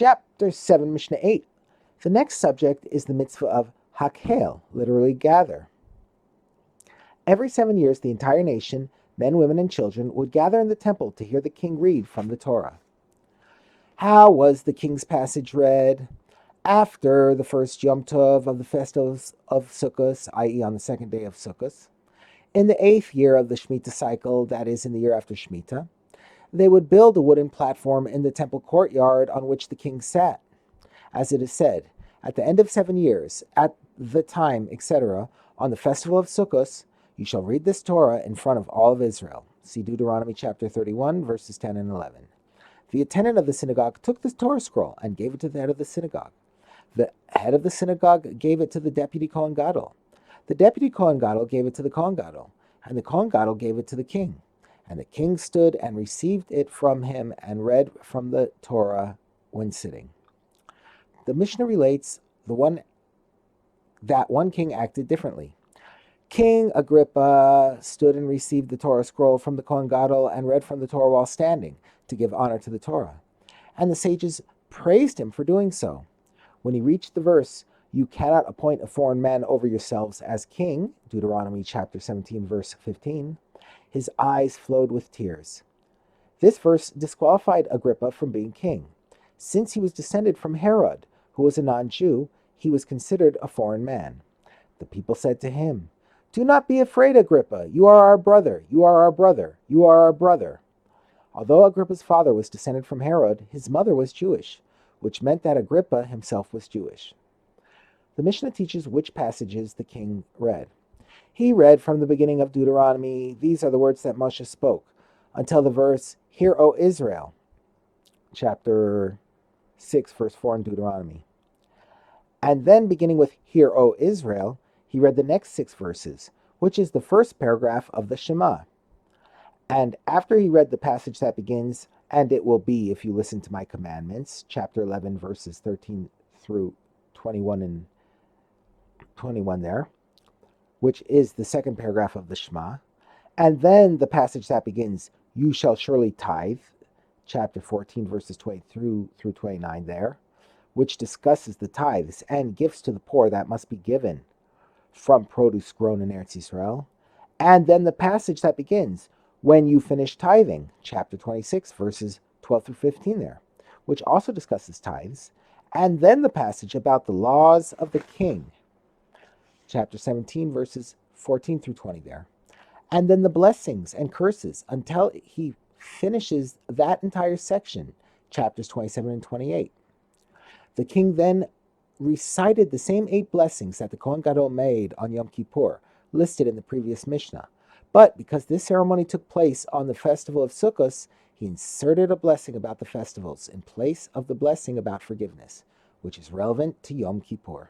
Chapter 7, Mishnah 8. The next subject is the mitzvah of hakel, literally gather. Every 7 years, the entire nation, men, women, and children, would gather in the temple to hear the king read from the Torah. How was the king's passage read? After the first Yom Tov of the festivals of Sukkot, i.e. on the second day of Sukkot, in the 8th year of the Shemitah cycle, that is, in the year after Shemitah, they would build a wooden platform in the temple courtyard on which the king sat. As it is said, at the end of 7 years, at the time, etc., on the festival of Sukkot, you shall read this Torah in front of all of Israel. See Deuteronomy chapter 31, verses 10 and 11. The attendant of the synagogue took the Torah scroll and gave it to the head of the synagogue. The head of the synagogue gave it to the deputy Kohen Gadol. The deputy Kohen Gadol gave it to the Kohen Gadol, and the Kohen Gadol gave it to the king. And the king stood and received it from him and read from the Torah when sitting. The Mishnah relates that one king acted differently. King Agrippa stood and received the Torah scroll from the Kohen Gadol and read from the Torah while standing, to give honor to the Torah. And the sages praised him for doing so. When he reached the verse, "You cannot appoint a foreign man over yourselves as king," Deuteronomy chapter 17, verse 15, his eyes flowed with tears. This verse disqualified Agrippa from being king. Since he was descended from Herod, who was a non-Jew, he was considered a foreign man. The people said to him, "Do not be afraid, Agrippa. You are our brother. You are our brother. You are our brother." Although Agrippa's father was descended from Herod, his mother was Jewish, which meant that Agrippa himself was Jewish. The Mishnah teaches which passages the king read. He read from the beginning of Deuteronomy, "These are the words that Moshe spoke," until the verse, "Hear, O Israel," chapter 6, verse 4 in Deuteronomy. And then, beginning with "Hear, O Israel," he read the next 6 verses, which is the first paragraph of the Shema. And after he read the passage that begins, "And it will be if you listen to my commandments," chapter 11, verses 13 through 21 and 21 there, which is the second paragraph of the Shema. And then the passage that begins, "You shall surely tithe," chapter 14, verses 22 through 29 there, which discusses the tithes and gifts to the poor that must be given from produce grown in Eretz Yisrael. And then the passage that begins, "When you finish tithing," chapter 26, verses 12 through 15 there, which also discusses tithes. And then the passage about the laws of the king, chapter 17, verses 14 through 20 there. And then the blessings and curses until he finishes that entire section, chapters 27 and 28. The king then recited the same 8 blessings that the Kohen Gadol made on Yom Kippur, listed in the previous Mishnah. But because this ceremony took place on the festival of Sukkot, he inserted a blessing about the festivals in place of the blessing about forgiveness, which is relevant to Yom Kippur.